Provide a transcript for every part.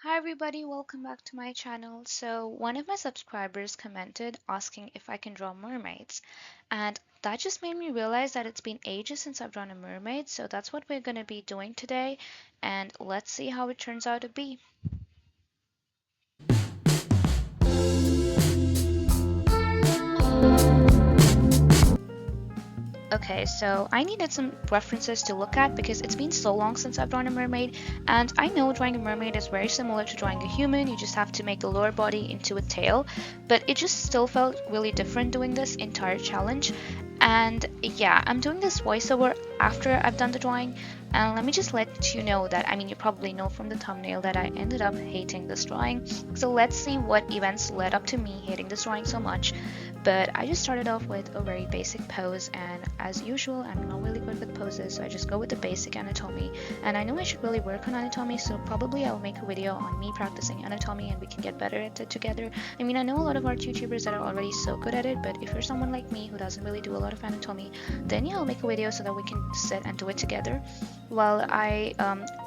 Hi everybody, welcome back to my channel. So one of my subscribers commented asking if I can draw mermaids, and that just made me realize that it's been ages since I've drawn a mermaid, so that's what we're going to be doing today, and let's see how it turns out to be. Okay, so I needed some references to look at because it's been so long since I've drawn a mermaid, and I know drawing a mermaid is very similar to drawing a human. You just have to make the lower body into a tail, but it just still felt really different doing this entire challenge. And yeah, I'm doing this voiceover after I've done the drawing, and let me just let you know that, I mean, you probably know from the thumbnail that I ended up hating this drawing. So let's see what events led up to me hating this drawing so much. But I just started off with a very basic pose, and as usual, I'm not really good with poses, so I just go with the basic anatomy. And I know I should really work on anatomy, so probably I'll make a video on me practicing anatomy and we can get better at it together. I mean, I know a lot of art YouTubers that are already so good at it, but if you're someone like me who doesn't really do a lot of anatomy, then yeah, I'll make a video so that we can sit and do it together. Well, I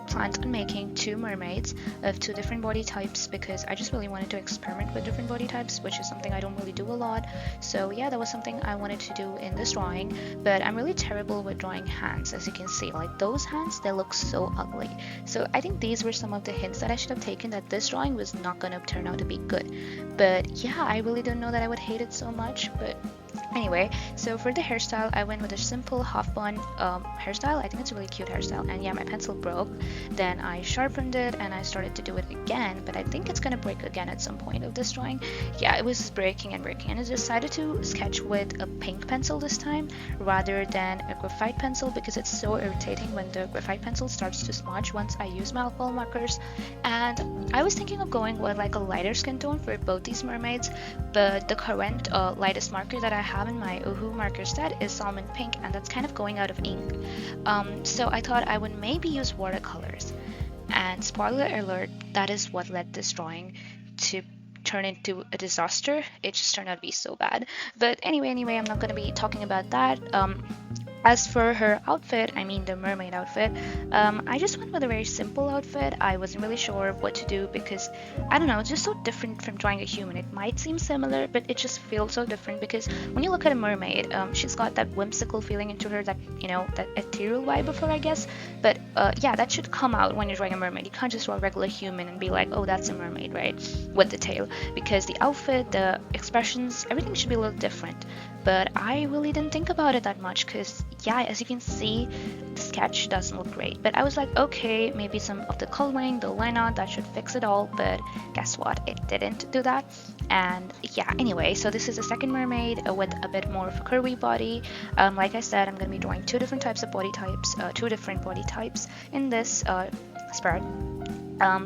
planned on making two mermaids of two different body types because I just really wanted to experiment with different body types, which is something I don't really do a lot. So yeah, that was something I wanted to do in this drawing, but I'm really terrible with drawing hands, as you can see. Like those hands, they look so ugly. So I think these were some of the hints that I should have taken, that this drawing was not gonna turn out to be good. But yeah, I really didn't know that I would hate it so much, but anyway, so for the hairstyle, I went with a simple half bun hairstyle. I think it's a really cute hairstyle, and yeah, my pencil broke. Then I sharpened it and I started to do it again, but I think it's gonna break again at some point of this drawing. Yeah, it was breaking and breaking, and I decided to sketch with a pink pencil this time rather than a graphite pencil because it's so irritating when the graphite pencil starts to smudge once I use my alcohol markers. And I was thinking of going with like a lighter skin tone for both these mermaids, but the current lightest marker that I have in my Uhu marker set is salmon pink, and that's kind of going out of ink. So I thought I would maybe use watercolors. And spoiler alert, that is what led this drawing to turn into a disaster. It just turned out to be so bad. But anyway, I'm not going to be talking about that. As for her outfit, I mean the mermaid outfit, I just went with a very simple outfit. I wasn't really sure what to do because, I don't know, it's just so different from drawing a human. It might seem similar, but it just feels so different because when you look at a mermaid, she's got that whimsical feeling into her, that, you know, that ethereal vibe of her, I guess. But yeah, that should come out when you're drawing a mermaid. You can't just draw a regular human and be like, oh, that's a mermaid, right? With the tail. Because the outfit, the expressions, everything should be a little different. But I really didn't think about it that much because, yeah, as you can see, the sketch doesn't look great. But I was like, okay, maybe some of the coloring, the line art, that should fix it all. But guess what? It didn't do that. And yeah, anyway, so this is a second mermaid with a bit more of a curvy body. Like I said, I'm going to be drawing two different types of body types, two different body types in this spread.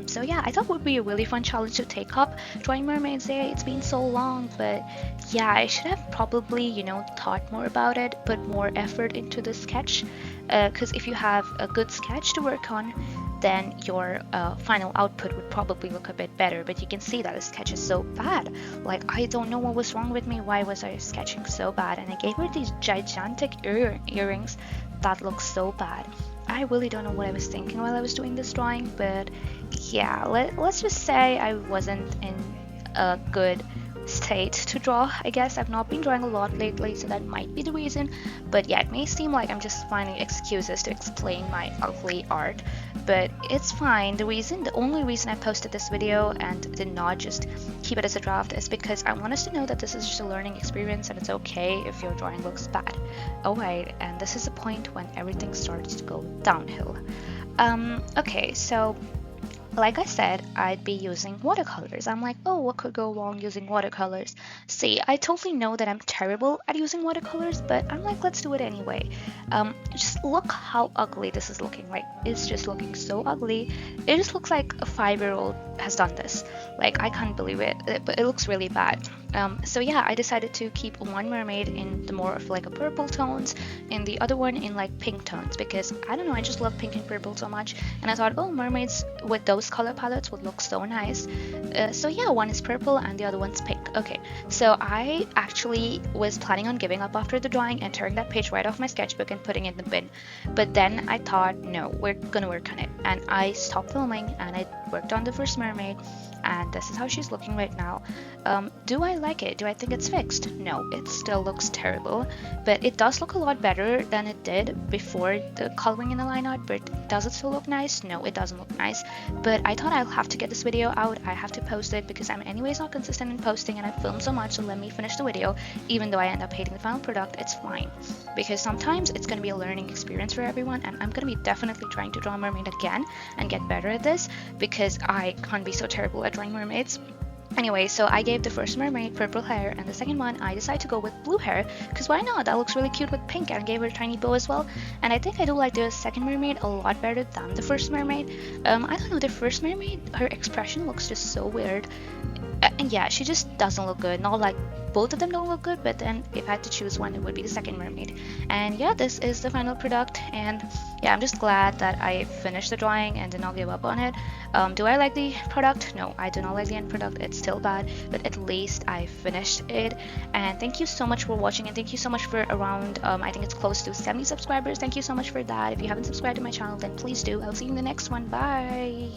So yeah, I thought it would be a really fun challenge to take up, drawing mermaids there. It's been so long, but yeah, I should have probably, you know, thought more about it, put more effort into the sketch. Because if you have a good sketch to work on, then your final output would probably look a bit better. But you can see that the sketch is so bad. Like, I don't know what was wrong with me. Why was I sketching so bad? And I gave her these gigantic earrings that look so bad. I really don't know what I was thinking while I was doing this drawing, but yeah, let's just say I wasn't in a good state to draw. I guess I've not been drawing a lot lately, so that might be the reason. But yeah, it may seem like I'm just finding excuses to explain my ugly art, but it's fine. The only reason I posted this video and did not just keep it as a draft is because I want us to know that this is just a learning experience and it's okay if your drawing looks bad. Alright, and this is the point when everything starts to go downhill. Okay, so like I said, I'd be using watercolors. I'm like, oh, what could go wrong using watercolors? See, I totally know that I'm terrible at using watercolors, but I'm like, let's do it anyway. Just look how ugly this is looking. Like, it's just looking so ugly. It just looks like a 5-year-old has done this. Like, I can't believe it, but it looks really bad. So yeah, I decided to keep one mermaid in the more of like a purple tones and the other one in like pink tones because I don't know, I just love pink and purple so much, and I thought, oh, mermaids with those color palettes would look so nice. So yeah, one is purple and the other one's pink. Okay, so I actually was planning on giving up after the drawing and tearing that page right off my sketchbook and putting it in the bin, but then I thought, no, we're gonna work on it, and I stopped filming and I worked on the first mermaid, and this is how she's looking right now. Do I like it? Do I think it's fixed? No, it still looks terrible, but it does look a lot better than it did before the coloring in the line art. But does it still look nice? No, it doesn't look nice. But I thought I'll have to get this video out. I have to post it because I'm anyways not consistent in posting, and I film so much, so let me finish the video. Even though I end up hating the final product, it's fine, because sometimes it's going to be a learning experience for everyone, and I'm going to be definitely trying to draw a mermaid again and get better at this, because I can't be so terrible at drawing mermaids. Anyway, so I gave the first mermaid purple hair, and the second one I decided to go with blue hair, because why not? That looks really cute with pink, and I gave her a tiny bow as well. And I think I do like the second mermaid a lot better than the first mermaid. I don't know, the first mermaid, her expression looks just so weird. And yeah, she just doesn't look good. Not like both of them don't look good, but then if I had to choose one, it would be the second mermaid. And yeah, this is the final product, and yeah, I'm just glad that I finished the drawing and did not give up on it. Do I like the product? No, I do not like the end product. It's still bad, but at least I finished it. And thank you so much for watching, and thank you so much for around, I think it's close to 70 subscribers. Thank you so much for that. If you haven't subscribed to my channel, then please do. I'll see you in the next one. Bye.